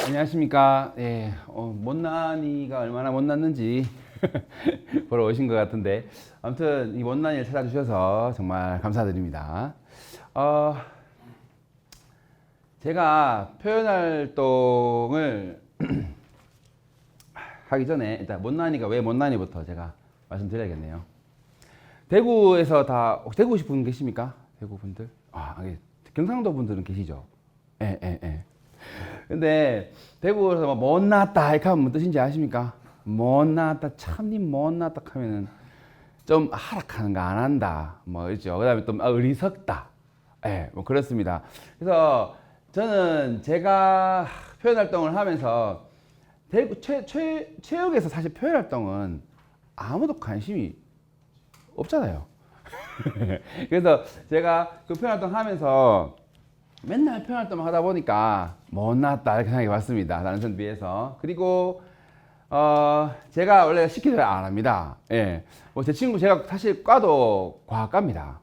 안녕하십니까. 예, 못난이가 얼마나 못났는지 보러 오신 것 같은데, 아무튼 이 못난이를 찾아주셔서 정말 감사드립니다. 제가 표현활동을 하기 전에 일단 못난이가 왜 못난이부터 제가 말씀드려야겠네요. 대구에서 대구 오신 분 계십니까? 대구 분들? 경상도 분들은 계시죠? 예. 근데 대구에서 뭐 못났다 이렇게 하면 무슨 뜻인지 아십니까? 못났다, 참님 못났다 하면은 좀 하락하는 거 안 한다 뭐 있죠. 그 다음에 또 어리석다, 예, 뭐 그렇습니다. 그래서 저는 제가 표현 활동을 하면서 대구 체육에서 사실 표현 활동은 아무도 관심이 없잖아요. 그래서 제가 그 표현 활동 하면서 맨날 표현 활동을 하다 보니까 못났다 이렇게 생각해 봤습니다. 다른 사람 비해서. 그리고 제가 원래 시키는 대로 안 합니다. 예. 뭐 제 친구, 제가 사실 과도 과학과입니다.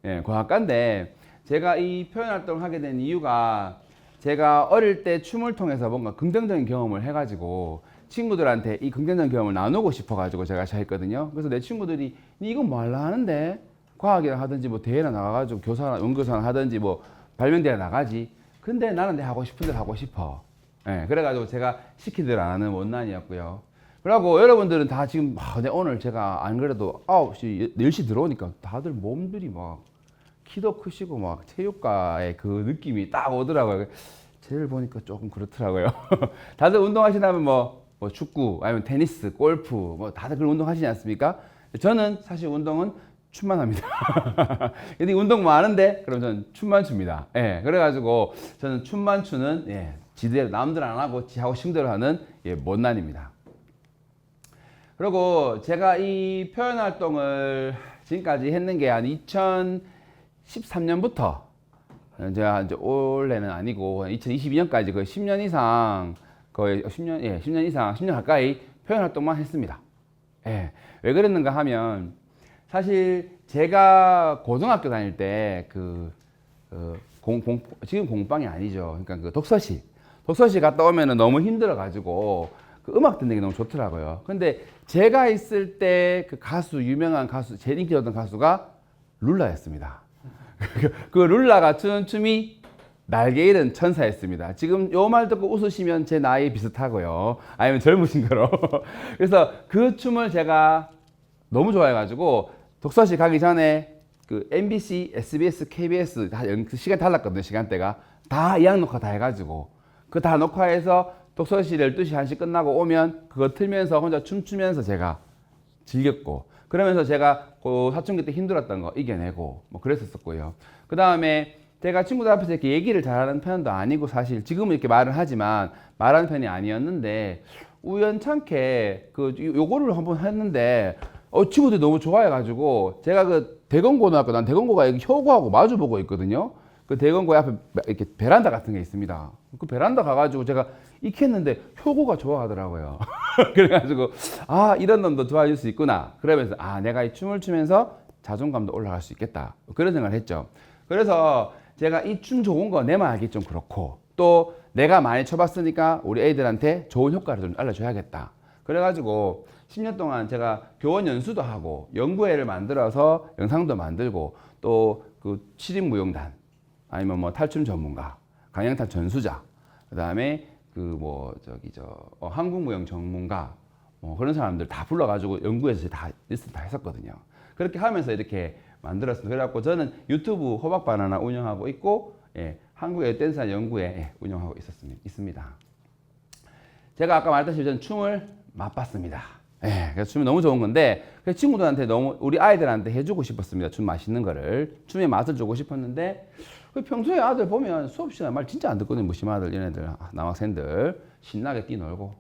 예, 과학과인데 제가 이 표현 활동을 하게 된 이유가 제가 어릴 때 춤을 통해서 뭔가 긍정적인 경험을 해가지고 친구들한테 이 긍정적인 경험을 나누고 싶어가지고 제가 시작했거든요. 그래서 내 친구들이 이건 뭐 하려 하는데 과학이나 하든지 뭐 대회나 나가가지고 교사나 연구소나 하든지 뭐 발명대회 나가지. 근데 나는 내 하고 싶은 대로 하고 싶어. 예, 그래가지고 제가 시키대로 안 하는 못난이였고요. 그리고 여러분들은 다 지금 오늘 제가 안 그래도 9시, 10시 들어오니까 다들 몸들이 막 키도 크시고 막 체육과의 그 느낌이 딱 오더라고요. 쟤를 보니까 조금 그렇더라고요. 다들 운동하시다면 뭐 축구 아니면 테니스, 골프 뭐 다들 그런 운동 하시지 않습니까? 저는 사실 운동은 춤만 합니다. 근데 운동 많은데 그럼 저는 춤만 춥니다. 예, 그래가지고 저는 춤만 추는, 예, 지대로 남들 안 하고 지 하고 싶은 대로 하는, 예, 못난입니다. 그리고 제가 이 표현 활동을 지금까지 했는 게 한 2013년부터 제가 이제 올해는 아니고 2022년까지 거의 10년 이상, 거의 10년, 예, 10년 이상, 10년 가까이 표현 활동만 했습니다. 예, 왜 그랬는가 하면 사실 제가 고등학교 다닐 때 지금 공방이 아니죠. 그러니까 그 독서실 갔다 오면은 너무 힘들어가지고 그 음악 듣는 게 너무 좋더라고요. 근데 제가 있을 때 그 유명한 가수, 제일 인기였던 가수가 룰라였습니다. 그 룰라가 추는 춤이 날개 잃은 천사였습니다. 지금 요 말 듣고 웃으시면 제 나이 비슷하고요. 아니면 젊으신 거로. 그래서 그 춤을 제가 너무 좋아해가지고 독서실 가기 전에 그 MBC, SBS, KBS 다 시간 달랐거든요. 시간대가 다 예약 녹화 다 해가지고 그 다 녹화해서 독서실 12시 1시 끝나고 오면 그거 틀면서 혼자 춤추면서 제가 즐겼고, 그러면서 제가 그 사춘기 때 힘들었던 거 이겨내고 뭐 그랬었고요. 그 다음에 제가 친구들 앞에서 이렇게 얘기를 잘하는 편도 아니고 사실 지금은 이렇게 말을 하지만 말하는 편이 아니었는데 우연찮게 요거를 한번 했는데 친구들이 너무 좋아해가지고 제가 그 대건고등학교, 난 대건고가 여기 효고하고 마주보고 있거든요. 그 대건고 앞에 이렇게 베란다 같은 게 있습니다. 그 베란다 가가지고 제가 익혔는데 효고가 좋아하더라고요. 그래가지고 이런 놈도 좋아할 수 있구나. 그러면서 내가 이 춤을 추면서 자존감도 올라갈 수 있겠다. 그런 생각을 했죠. 그래서 제가 이 춤 좋은 거 내만 알기 좀 그렇고 또 내가 많이 춰봤으니까 우리 애들한테 좋은 효과를 좀 알려줘야겠다. 그래가지고 10년 동안 제가 교원 연수도 하고 연구회를 만들어서 영상도 만들고 또 그 7인 무용단 아니면 뭐 탈춤 전문가, 강영탈 전수자, 그 다음에 한국 무용 전문가 그런 사람들 다 불러가지고 연구해서 다 리스트 다 했었거든요. 그렇게 하면서 이렇게 만들었습니다. 그래갖고 저는 유튜브 호박바나나 운영하고 있고, 예, 한국의 댄스 연구회, 예, 운영하고 있습니다. 제가 아까 말했다시피 저는 춤을 맛봤습니다. 예, 그래서 춤이 너무 좋은 건데 친구들한테 우리 아이들한테 해주고 싶었습니다. 춤 맛있는 거를, 춤의 맛을 주고 싶었는데 평소에 아들 보면 수업 시간에 말 진짜 안 듣거든요. 무심 아들, 얘네들, 남학생들 신나게 뛰놀고,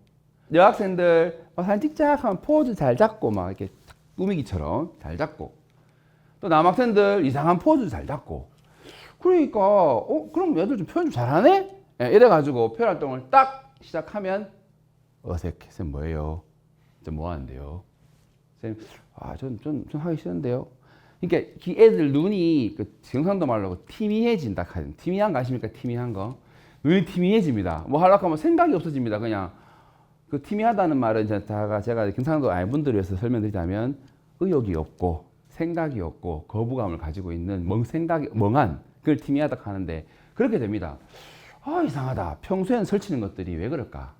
여학생들 사진 찍자 하면 포즈 잘 잡고 막 이렇게 꾸미기처럼 잘 잡고, 또 남학생들 이상한 포즈 잘 잡고, 그러니까 그럼 얘들 좀 표현 좀 잘하네? 예, 이래가지고 표현 활동을 딱 시작하면 어색해. 쌤 뭐예요? 뭐 하는데요? 쌤, 전 하기 싫은데요? 그러니까 이 애들 눈이 그 경상도 말로 티미해진다 하거든. 티미한 거 아십니까? 티미한 거. 눈이 티미해집니다. 뭐 하려고 하면 생각이 없어집니다. 그냥 그 티미하다는 말은 이제 제가 경상도 알분들을 위해서 설명드리자면 의욕이 없고 생각이 없고 거부감을 가지고 있는 멍한 그걸 티미하다 하는데 그렇게 됩니다. 아 이상하다. 평소에는 설치는 것들이 왜 그럴까?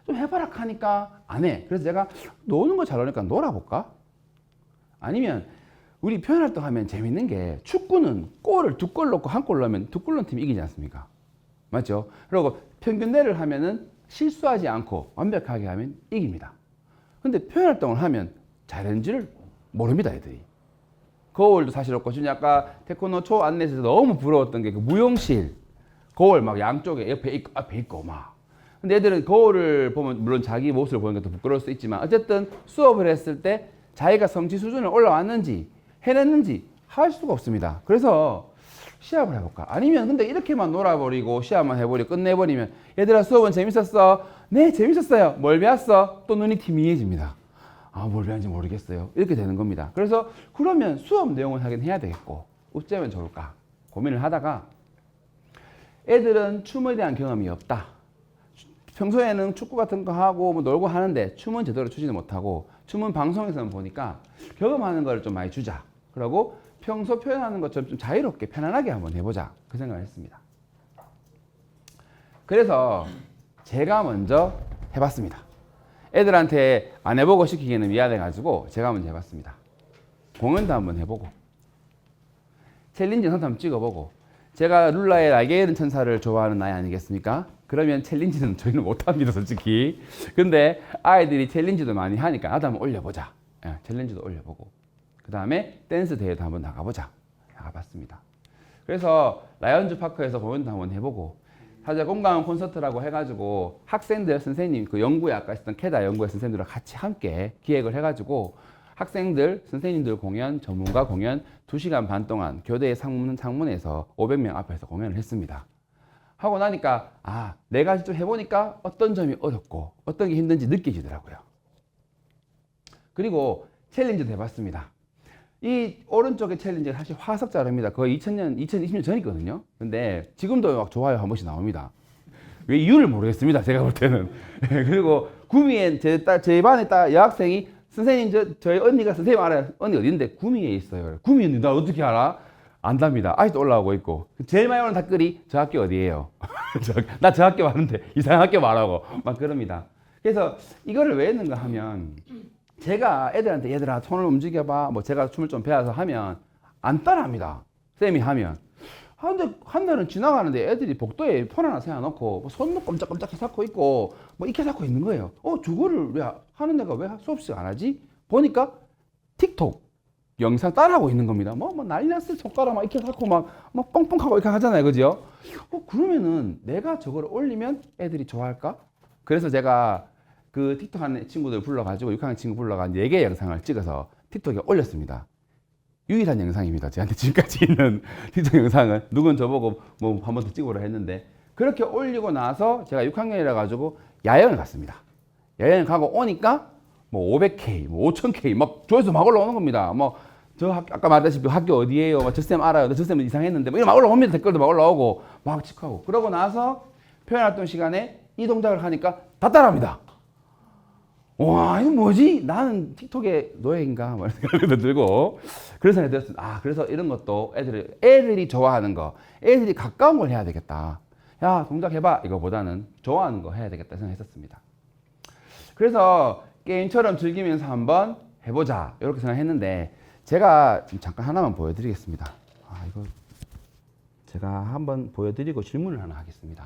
좀 해봐라 하니까 안 해. 그래서 제가 노는 거 잘 노니까 놀아볼까? 아니면 우리 표현활동 하면 재밌는 게 축구는 골을 2골 넣고 1골 넣으면 2골 넣은 팀이 이기지 않습니까? 맞죠? 그리고 평균대를 하면은 실수하지 않고 완벽하게 하면 이깁니다. 근데 표현활동을 하면 잘했는지를 모릅니다, 애들이. 거울도 사실 없고, 지금 아까 태권도 초 안내에서 너무 부러웠던 게 그 무용실. 거울 막 양쪽에 옆에 있고, 앞에 있고, 막. 근데 애들은 거울을 보면, 물론 자기 모습을 보는 게 더 부끄러울 수 있지만, 어쨌든 수업을 했을 때 자기가 성취 수준을 올라왔는지, 해냈는지 할 수가 없습니다. 그래서 시합을 해볼까? 아니면 근데 이렇게만 놀아버리고 시합만 해버리고 끝내버리면 얘들아 수업은 재밌었어? 네 재밌었어요. 뭘 배웠어? 또 눈이 티미해집니다. 아 뭘 배웠는지 모르겠어요. 이렇게 되는 겁니다. 그래서 그러면 수업 내용을 하긴 해야 되겠고 어쩌면 좋을까 고민을 하다가 애들은 춤에 대한 경험이 없다. 평소에는 축구 같은 거 하고 뭐 놀고 하는데 춤은 제대로 추지는 못하고 춤은 방송에서는 보니까 경험하는 걸 좀 많이 주자. 그러고 평소 표현하는 것처럼 좀 자유롭게 편안하게 한번 해보자 그 생각을 했습니다. 그래서 제가 먼저 해봤습니다. 애들한테 안 해보고 시키기에는 미안해가지고 제가 먼저 해봤습니다. 공연도 한번 해보고 챌린지 한번 찍어보고 제가 룰라의 날개 잃은 천사를 좋아하는 아이 아니겠습니까? 그러면 챌린지는 저희는 못합니다 솔직히. 근데 아이들이 챌린지도 많이 하니까 나도 한번 올려보자. 챌린지도 올려보고 그 다음에 댄스 대회도 한번 나가보자. 나가봤습니다. 그래서 라이온즈 파크에서 공연도 한번 해보고 사실 공감 콘서트라고 해가지고 학생들 선생님 그 연구에 아까 있었던 캐다 연구의 선생님들과 같이 함께 기획을 해가지고 학생들 선생님들 공연 전문가 공연 2시간 반 동안 교대의 상문에서 500명 앞에서 공연을 했습니다. 하고 나니까 아 내가 직접 해보니까 어떤 점이 어렵고 어떤 게 힘든지 느껴지더라고요. 그리고 챌린지도 해봤습니다. 이 오른쪽의 챌린지가 사실 화석자료입니다. 거의 2020년 전이거든요. 근데 지금도 막 좋아요 한 번씩 나옵니다. 왜 이유를 모르겠습니다. 제가 볼 때는. 그리고 구미에 제 반에 여학생이 선생님 저희 언니가 선생님 알아요. 언니 어딘데? 구미에 있어요. 구미에 나 어떻게 알아? 안답니다. 아직도 올라오고 있고. 제일 많이 오는 댓글이 저 학교 어디예요? 나 저 학교 왔는데 이상한 학교 말하고 막 그럽니다. 그래서 이거를 왜 했는가 하면 제가 애들한테 얘들아 손을 움직여봐 뭐 제가 춤을 좀 배워서 하면 안 따라합니다. 쌤이 하면. 근데 한 달은 지나가는데 애들이 복도에 폰 하나 세워놓고 뭐 손도 꼼짝꼼짝 해잡고 있고 뭐 이렇게 잡고 있는 거예요. 저거를 왜 하는 애가 왜 수업식 안 하지? 보니까 틱톡 영상 따라하고 있는 겁니다. 뭐 난리 났을 손가락 막 이렇게 잡고 막 뻥뻥하고 이렇게 하잖아요. 그죠? 그러면은 내가 저거를 올리면 애들이 좋아할까? 그래서 제가 그 틱톡 하는 친구들 불러가지고 6학년 친구 불러가 4개의 영상을 찍어서 틱톡에 올렸습니다. 유일한 영상입니다. 저한테 지금까지 있는 틱톡 영상은 누군 저보고 뭐 한 번 더 찍으라 했는데 그렇게 올리고 나서 제가 6학년이라 가지고 야영을 갔습니다. 야영을 가고 오니까 뭐 500K, 뭐 5000K 막 조회수 막 올라오는 겁니다. 아까 말했다시피 학교 어디예요? 저 쌤 알아요. 저 쌤은 이상했는데 뭐 이런 막 올라옵니다. 댓글도 막 올라오고 막 칙하고 그러고 나서 표현활동 시간에 이 동작을 하니까 다 따라합니다. 와, 이거 뭐지? 나는 틱톡의 노예인가? 뭐 이런 생각도 들고. 그래서 생각이 들었습니다. 그래서 이런 것도 애들이 좋아하는 거, 애들이 가까운 걸 해야 되겠다. 야, 동작 해봐. 이거보다는 좋아하는 거 해야 되겠다 생각했었습니다. 그래서 게임처럼 즐기면서 한번 해보자. 이렇게 생각했는데, 제가 잠깐 하나만 보여드리겠습니다. 이거 제가 한번 보여드리고 질문을 하나 하겠습니다.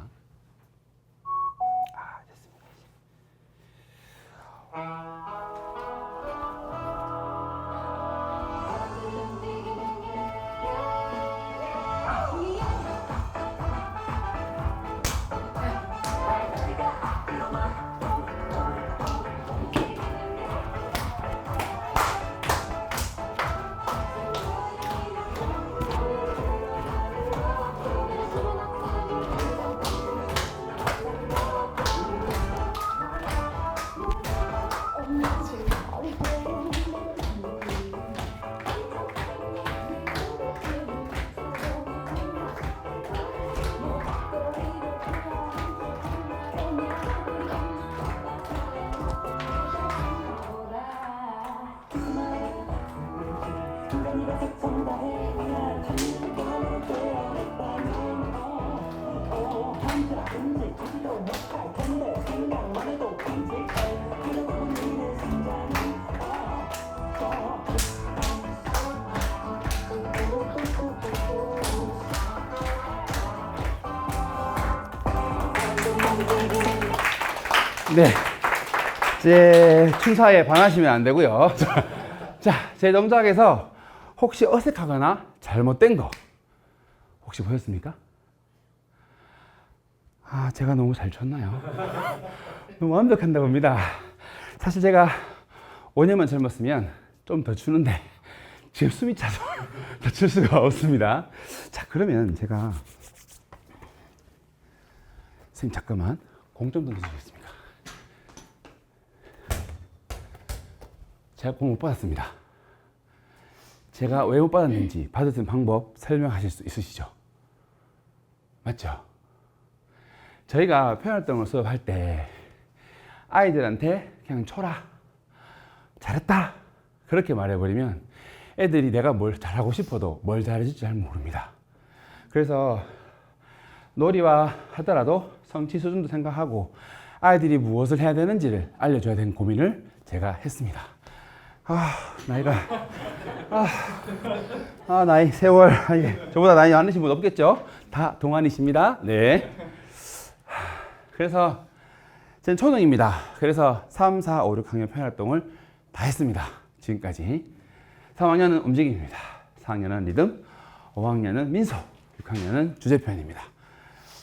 네. 제 춤사에 반하시면 안 되고요. 자, 제 동작에서 혹시 어색하거나 잘못된 거 혹시 보셨습니까? 아, 제가 너무 잘 췄나요? 너무 완벽한가 봅니다. 사실 제가 5년만 젊었으면 좀 더 추는데 지금 숨이 차서 더 출 수가 없습니다. 자, 그러면 제가 선생님 잠깐만 공 좀 던져주시겠습니까? 제가 공 못 받았습니다. 제가 왜 못 받았는지 받았던 방법 설명하실 수 있으시죠? 맞죠? 저희가 표현활동을 수업할 때 아이들한테 그냥 쳐라, 잘했다 그렇게 말해버리면 애들이 내가 뭘 잘하고 싶어도 뭘 잘해줄지 잘 모릅니다. 그래서 놀이와 하더라도 성취 수준도 생각하고 아이들이 무엇을 해야 되는지를 알려줘야 되는 고민을 제가 했습니다. 나이가 나이 세월 저보다 나이 많으신 분 없겠죠? 다 동안이십니다. 네. 그래서 저는 초등입니다. 그래서 3, 4, 5, 6학년 표현활동을 다 했습니다. 지금까지. 3학년은 움직임입니다. 4학년은 리듬, 5학년은 민속, 6학년은 주제표현입니다.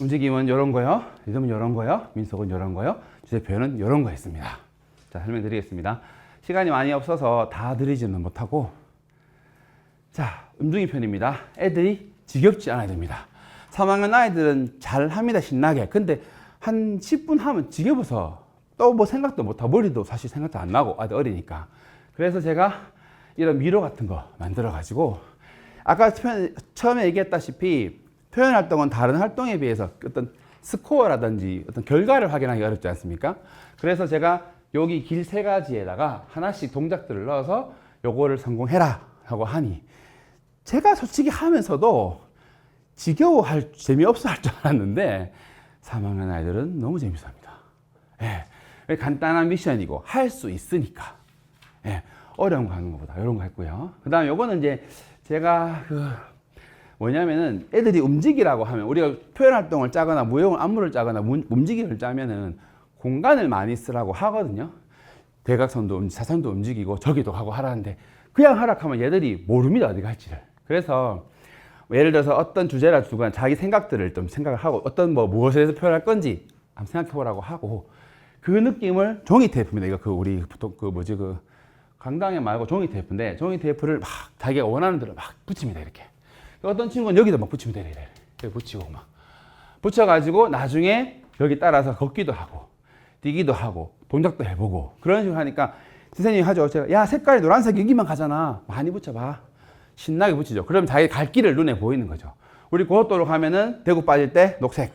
움직임은 이런 거요, 리듬은 이런 거요, 민속은 이런 거요, 주제표현은 이런 거 했습니다. 자, 설명드리겠습니다. 시간이 많이 없어서 다 드리지는 못하고, 자, 움직임 편입니다. 애들이 지겹지 않아야 됩니다. 3학년 아이들은 잘 합니다, 신나게. 근데 한 10분 하면 지겨워서 또 뭐 생각도 못하고 머리도 사실 생각도 안 나고 아직 어리니까. 그래서 제가 이런 미로 같은 거 만들어 가지고 아까 처음에 얘기했다시피 표현 활동은 다른 활동에 비해서 어떤 스코어라든지 어떤 결과를 확인하기 어렵지 않습니까? 그래서 제가 여기 길 3가지에다가 하나씩 동작들을 넣어서 요거를 성공해라 하고 하니 제가 솔직히 하면서도 지겨워할, 재미없어 할 줄 알았는데 3학년 아이들은 너무 재밌어 합니다. 예. 간단한 미션이고 할 수 있으니까. 예. 어려운 거 하는 것보다 이런 거 했고요. 그 다음에 요거는 이제 제가 뭐냐면은 애들이 움직이라고 하면 우리가 표현 활동을 짜거나 무용을 안무를 짜거나 움직임을 짜면은 공간을 많이 쓰라고 하거든요. 대각선도 사선도 움직이고 저기도 가고 하라는데 그냥 하라 하면 얘들이 모릅니다, 어디 갈지를. 그래서 예를 들어서 어떤 주제라 두거나 자기 생각들을 좀 생각을 하고 어떤 무엇에 대해서 표현할 건지 한번 생각해 보라고 하고 그 느낌을 종이 테이프입니다. 이거 우리 보통 강당에 말고 종이 테이프인데 종이 테이프를 막 자기가 원하는 대로 막 붙입니다, 이렇게. 어떤 친구는 여기다 막 붙이면 돼, 이렇게 붙이고 막 붙여가지고 나중에 여기 따라서 걷기도 하고 뛰기도 하고 동작도 해보고 그런 식으로 하니까 선생님이 하죠. 제가 야, 색깔이 노란색 여기만 가잖아, 많이 붙여봐. 신나게 붙이죠. 그럼 자기 갈 길을 눈에 보이는 거죠. 우리 고속도로 가면은 대구 빠질 때 녹색,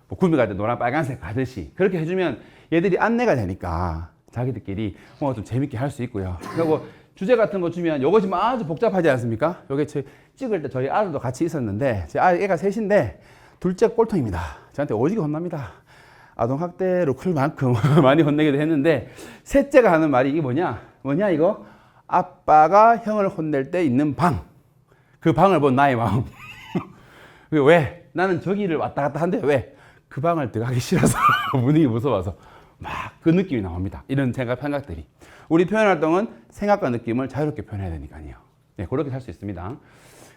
구미 갈 때 노란 빨간색 가듯이 그렇게 해주면 얘들이 안내가 되니까 자기들끼리 좀 재밌게 할 수 있고요. 그리고 주제 같은 거 주면 요거 지금 아주 복잡하지 않습니까? 요게 찍을 때 저희 아들도 같이 있었는데 제 애가 셋인데 둘째 꼴통입니다. 저한테 오지게 혼납니다. 아동학대로 클 만큼 많이 혼내기도 했는데 셋째가 하는 말이 이게 뭐냐 이거? 아빠가 형을 혼낼 때 있는 방. 그 방을 본 나의 마음. 왜? 나는 저기를 왔다 갔다 한데 왜? 그 방을 들어가기 싫어서 분위기 무서워서 막 그 느낌이 나옵니다. 이런 생각들이. 우리 표현 활동은 생각과 느낌을 자유롭게 표현해야 되니까요. 네, 그렇게 할 수 있습니다.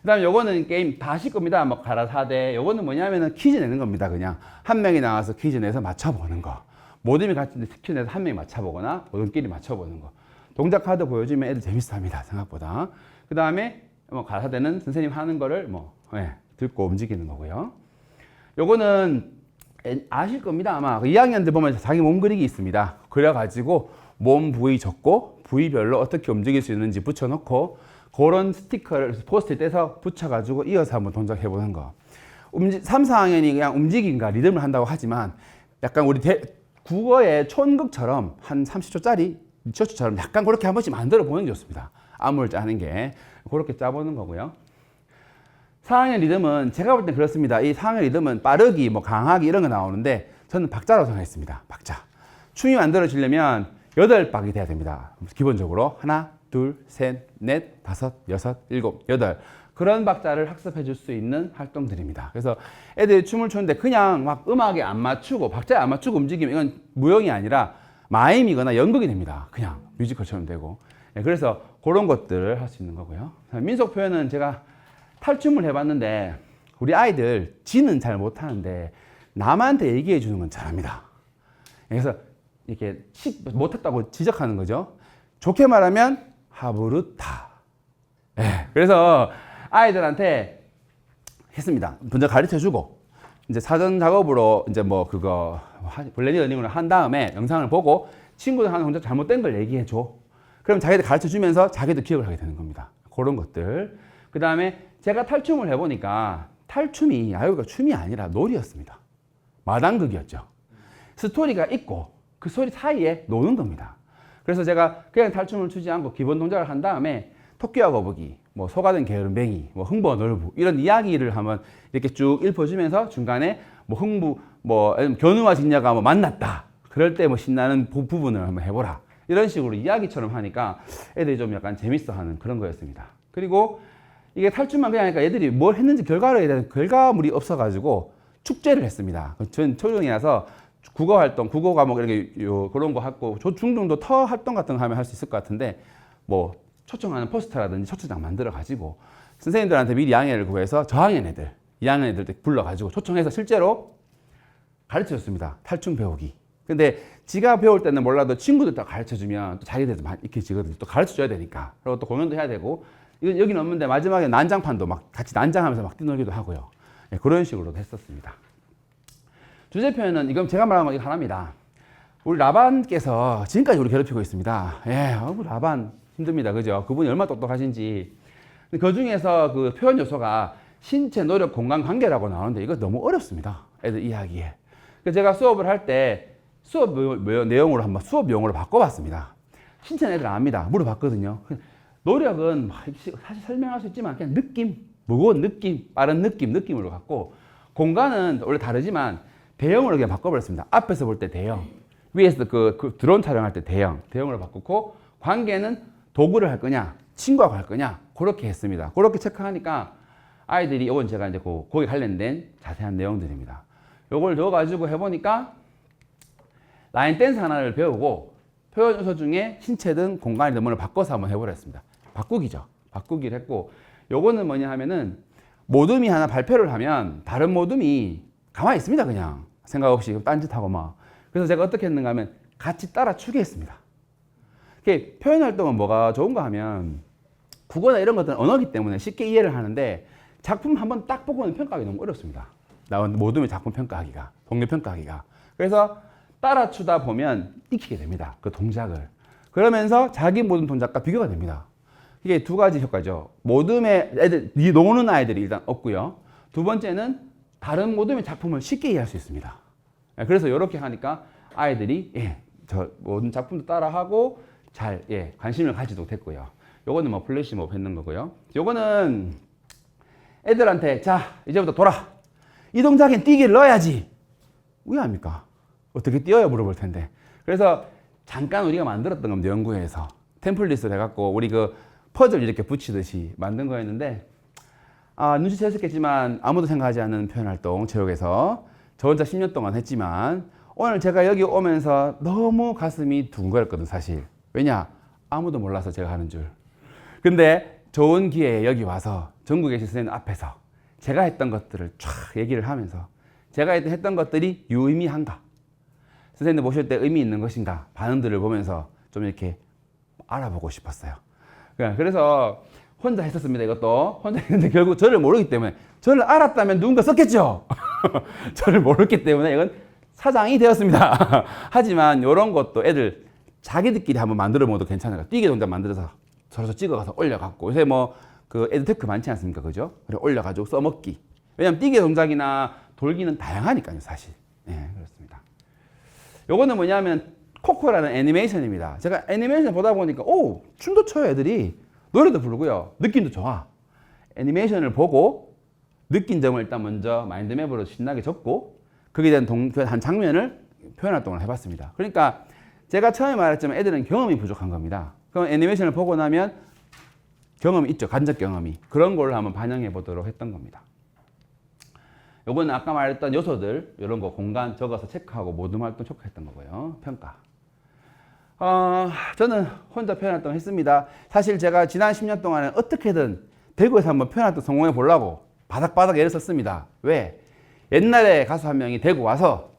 그 다음에 요거는 게임 다 하실 겁니다. 뭐 가라사대. 요거는 뭐냐면은 퀴즈 내는 겁니다. 그냥 한 명이 나와서 퀴즈 내서 맞춰보는 거. 모둠이 같이 퀴즈 내서 한 명이 맞춰보거나 모둠끼리 맞춰보는 거. 동작 카드 보여주면 애들 재밌어 합니다. 생각보다. 그 다음에 뭐 가라사대는 선생님 하는 거를 듣고 움직이는 거고요. 요거는 아실 겁니다. 아마 2학년들 보면 자기 몸 그리기 있습니다. 그래가지고 몸 부위 적고 부위별로 어떻게 움직일 수 있는지 붙여놓고 그런 스티커를 포스트잇 떼서 붙여가지고 이어서 한번 동작해보는 거. 3, 4학년이 그냥 움직임과 리듬을 한다고 하지만 약간 우리 국어의 촌극처럼 한 30초짜리 2초처럼 약간 그렇게 한 번씩 만들어 보는 게 좋습니다. 안무를 짜는 게. 그렇게 짜보는 거고요. 4학년 리듬은 제가 볼 땐 그렇습니다. 이 4학년 리듬은 빠르기, 강하기 이런 거 나오는데 저는 박자라고 생각했습니다. 박자. 춤이 만들어지려면 8박이 돼야 됩니다. 기본적으로 하나, 둘, 셋, 넷, 다섯, 여섯, 일곱, 여덟. 그런 박자를 학습해 줄 수 있는 활동들입니다. 그래서 애들이 춤을 추는데 그냥 막 음악에 안 맞추고 박자에 안 맞추고 움직이면 이건 무용이 아니라 마임이거나 연극이 됩니다. 그냥 뮤지컬처럼 되고. 네, 그래서 그런 것들을 할 수 있는 거고요. 민속 표현은 제가 탈춤을 해봤는데 우리 아이들 지는 잘 못하는데 남한테 얘기해 주는 건 잘합니다. 그래서 이렇게 못했다고 지적하는 거죠. 좋게 말하면 하부르타. 네, 그래서 아이들한테 했습니다. 먼저 가르쳐 주고 이제 사전 작업으로 이제 뭐 그거 블렌디 러닝을 한 다음에 영상을 보고 친구들 하나 혼자 잘못된 걸 얘기해 줘. 그럼 자기들 가르쳐 주면서 자기도 기억을 하게 되는 겁니다. 그런 것들. 그 다음에 제가 탈춤을 해보니까 탈춤이 아유가 춤이 아니라 놀이였습니다. 마당극이었죠. 스토리가 있고 그 소리 사이에 노는 겁니다. 그래서 제가 그냥 탈춤을 추지 않고 기본 동작을 한 다음에 토끼와 거북이, 뭐 소가 된 게으름뱅이, 뭐 흥부와 놀부 이런 이야기를 한번 이렇게 쭉 읊어주면서 중간에 뭐 흥부, 뭐 견우와 직녀가 뭐 만났다. 그럴 때 뭐 신나는 부분을 한번 해보라. 이런 식으로 이야기처럼 하니까 애들이 좀 약간 재밌어하는 그런 거였습니다. 그리고 이게 탈춤만 그냥 하니까 애들이 뭘 했는지 결과에 대한 결과물이 없어가지고 축제를 했습니다. 전 초중이라서 국어 활동, 국어 과목 이렇게 그런 거 하고 중등도 터 활동 같은 거 하면 할 수 있을 것 같은데 뭐 초청하는 포스터라든지 초청장 만들어 가지고 선생님들한테 미리 양해를 구해서 저학년 애들, 2학년 애들 불러가지고 초청해서 실제로 가르쳐 줬습니다. 탈춤 배우기. 근데 지가 배울 때는 몰라도 친구들 다 가르쳐 주면 또 자기들도 막 익혀지거든요. 또 가르쳐 줘야 되니까. 그리고 또 공연도 해야 되고. 이건 여기는 없는데 마지막에 난장판도 막 같이 난장하면서 막 뛰놀기도 하고요. 네, 그런 식으로도 했었습니다. 주제 표현은 이건 제가 말한 건 이거 하나입니다. 우리 라반께서 지금까지 우리 괴롭히고 있습니다. 예, 라반 힘듭니다. 그죠? 그분이 얼마나 똑똑하신지. 그 중에서 그 표현 요소가 신체, 노력, 공간, 관계라고 나오는데 이거 너무 어렵습니다. 애들 이해하기에. 그래서 제가 수업을 할 때 수업 내용으로 한번 수업 용어로 바꿔봤습니다. 신체는 애들 압니다. 물어봤거든요. 노력은 사실 설명할 수 있지만 그냥 느낌, 무거운 느낌, 빠른 느낌으로 갖고 공간은 원래 다르지만 대형으로 그냥 바꿔버렸습니다. 앞에서 볼 때 대형, 위에서 그 드론 촬영할 때 대형으로 바꾸고 관계는 도구를 할 거냐, 친구하고 할 거냐 그렇게 했습니다. 그렇게 체크하니까 아이들이 이건 제가 이제 거기 관련된 자세한 내용들입니다. 요걸 넣어가지고 해보니까 라인 댄스 하나를 배우고 표현 요소 중에 신체든 공간이든 뭐를 바꿔서 한번 해보랬습니다. 바꾸기죠. 바꾸기를 했고 요거는 뭐냐 하면은 모둠이 하나 발표를 하면 다른 모둠이 가만히 있습니다. 그냥 생각 없이 딴짓하고 막. 그래서 제가 어떻게 했는가 하면 같이 따라 추게 했습니다. 표현 활동은 뭐가 좋은가 하면 국어나 이런 것들은 언어기 때문에 쉽게 이해를 하는데 작품 한번 딱 보고는 평가하기 너무 어렵습니다. 나온 모둠의 작품 평가하기가, 동료 평가하기가. 그래서 따라 추다 보면 익히게 됩니다. 그 동작을. 그러면서 자기 모둠 동작과 비교가 됩니다. 이게 두 가지 효과죠. 모둠의 애들, 노는 아이들이 일단 없고요. 두 번째는 다른 모둠의 작품을 쉽게 이해할 수 있습니다. 그래서 이렇게 하니까 아이들이 저 모든 작품도 따라하고 잘 관심을 가지도록 됐고요. 요거는 뭐 플래시몹 했는 거고요. 요거는 애들한테 자 이제부터 돌아. 이 동작엔 뛰기를 넣어야지. 왜 합니까? 어떻게 뛰어야 물어볼 텐데. 그래서 잠깐 우리가 만들었던 겁니다. 연구회에서 템플릿을 해갖고 우리 그 퍼즐 이렇게 붙이듯이 만든 거였는데 눈치챘었겠지만 아무도 생각하지 않는 표현활동 체육에서 저 혼자 10년 동안 했지만 오늘 제가 여기 오면서 너무 가슴이 두근거렸거든 사실. 왜냐? 아무도 몰라서 제가 하는 줄. 근데 좋은 기회에 여기 와서 전국에 계신 선생님 앞에서 제가 했던 것들을 쫙 얘기를 하면서 제가 했던 것들이 유의미한가? 선생님들 모실 때 의미 있는 것인가? 반응들을 보면서 좀 이렇게 알아보고 싶었어요. 그래서 혼자 했었습니다. 이것도 혼자 했는데 결국 저를 모르기 때문에 저를 알았다면 누군가 썼겠죠. 저를 모르기 때문에 이건 사장이 되었습니다. 하지만 이런 것도 애들 자기들끼리 한번 만들어 먹어도 괜찮아요. 뛰기 동작 만들어서 서로 찍어가서 올려갖고 요새 뭐 그 에듀테크 많지 않습니까? 그죠? 그래 올려가지고 써먹기. 왜냐면 뛰기 동작이나 돌기는 다양하니까요, 사실. 네, 그렇습니다. 요거는 뭐냐면 코코라는 애니메이션입니다. 제가 애니메이션 보다 보니까 춤도 춰요, 애들이. 노래도 부르고요. 느낌도 좋아. 애니메이션을 보고 느낀 점을 일단 먼저 마인드맵으로 신나게 적고 거기에 대한 한 장면을 표현 활동을 해봤습니다. 그러니까 제가 처음에 말했지만 애들은 경험이 부족한 겁니다. 그럼 애니메이션을 보고 나면 경험이 있죠. 간접 경험이. 그런 걸 한번 반영해 보도록 했던 겁니다. 요거는 아까 말했던 요소들, 이런 거 공간 적어서 체크하고 모든 활동 체크했던 거고요. 평가. 저는 혼자 표현활동 했습니다. 사실 제가 지난 10년 동안은 어떻게든 대구에서 한번 표현활동 성공해 보려고 바닥바닥 애를 썼습니다. 왜? 옛날에 가수 한 명이 대구 와서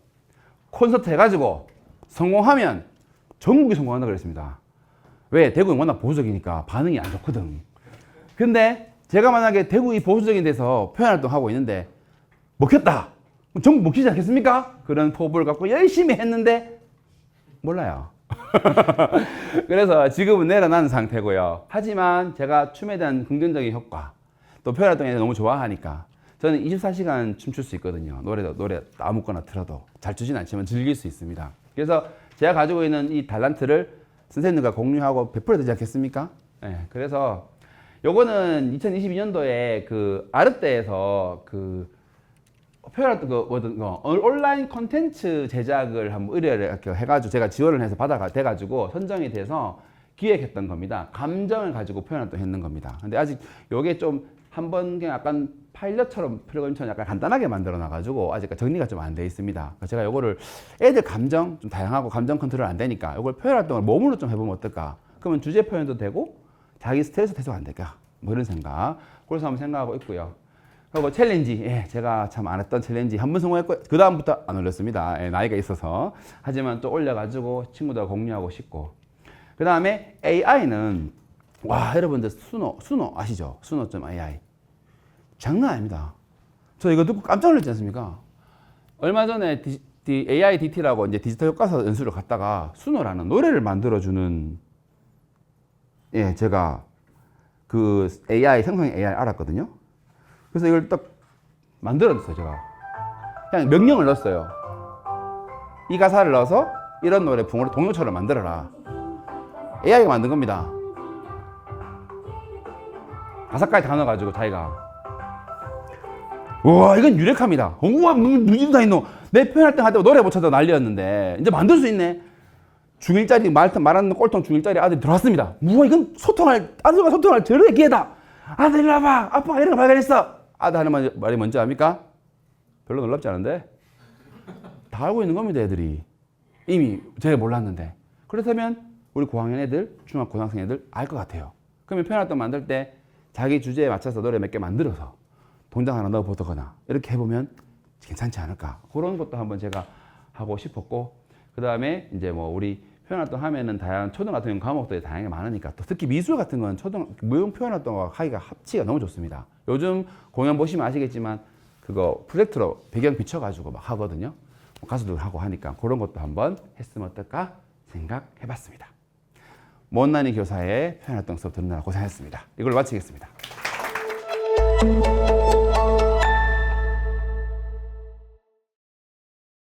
콘서트 해가지고 성공하면 전국이 성공한다 그랬습니다. 왜? 대구는 워낙 보수적이니까 반응이 안 좋거든. 근데 제가 만약에 대구 이 보수적인 데서 표현활동 하고 있는데 먹혔다. 전국 먹히지 않겠습니까? 그런 포부를 갖고 열심히 했는데 몰라요. 그래서 지금은 내려난 상태고요. 하지만 제가 춤에 대한 긍정적인 효과, 또 표현활동에 너무 좋아하니까 저는 24시간 춤출 수 있거든요. 노래 아무거나 틀어도 잘 추진 않지만 즐길 수 있습니다. 그래서 제가 가지고 있는 이 달란트를 선생님들과 공유하고 베풀어야 되지 않겠습니까? 네, 그래서 요거는 2022년도에 그 아르떼에서 그 표현활동 온라인 콘텐츠 제작을 한번 의뢰를 해가지고 제가 지원을 해서 돼가지고 선정이 돼서 기획했던 겁니다. 감정을 가지고 표현활동 했는 겁니다. 근데 아직 요게 좀 한번 그냥 약간 파일럿처럼 프로그램처럼 약간 간단하게 만들어 놔가지고 아직 정리가 좀 안 돼 있습니다. 제가 요거를 애들 감정 좀 다양하고 감정 컨트롤 안 되니까 요걸 표현활동을 몸으로 좀 해보면 어떨까? 그러면 주제 표현도 되고 자기 스트레스 해소가 안 될까? 뭐 이런 생각. 그래서 한번 생각하고 있고요. 그리고 챌린지, 제가 참 안 했던 챌린지 한 번 성공했고 그 다음부터 안 올렸습니다. 나이가 있어서. 하지만 또 올려가지고 친구들과 공유하고 싶고. 그 다음에 AI는 와 여러분들 수노 아시죠? 수노.ai 장난 아닙니다. 저 이거 듣고 깜짝 놀랐지 않습니까? 얼마 전에 AI DT라고 이제 디지털 효과서 연수를 갔다가 수노라는 노래를 만들어주는 제가 그 생성 AI 알았거든요. 그래서 이걸 딱 만들어냈어요, 제가. 그냥 명령을 넣었어요. 이 가사를 넣어서 이런 노래 동요처럼 만들어라. AI가 만든 겁니다. 가사까지 다 넣어가지고 자기가. 우와, 이건 유력합니다. 우와, 누구도 다 있노. 내 표현활동 할 때 노래 못 찾아 난리였는데 이제 만들 수 있네. 중1짜리 말하는 꼴통 중1짜리 아들이 들어왔습니다. 우와, 이건 아들과 소통할 절호의 기회다. 아들 일로 와봐. 아빠가 이런 거 발견했어. 아들 하는 말이 뭔지 압니까? 별로 놀랍지 않은데 다 알고 있는 겁니다. 애들이 이미 제가 몰랐는데. 그렇다면 우리 고학년 애들, 중학 고등학생 애들 알 것 같아요. 그러면 표현활동 만들 때 자기 주제에 맞춰서 노래 몇 개 만들어서 동작 하나 넣어보거나 이렇게 해보면 괜찮지 않을까. 그런 것도 한번 제가 하고 싶었고, 그 다음에 이제 뭐 우리 표현활동 하면은 다양한 초등학교 과목들이 다양하게 많으니까 또 특히 미술 같은 건 무용 표현활동과 하기가 합치가 너무 좋습니다. 요즘 공연 보시면 아시겠지만 그거 프로젝터로 배경 비춰가지고 막 하거든요. 가수들 하고 하니까 그런 것도 한번 했으면 어떨까 생각해봤습니다. 못난이 교사의 표현활동 수업 듣느라 고생했습니다. 이걸로 마치겠습니다.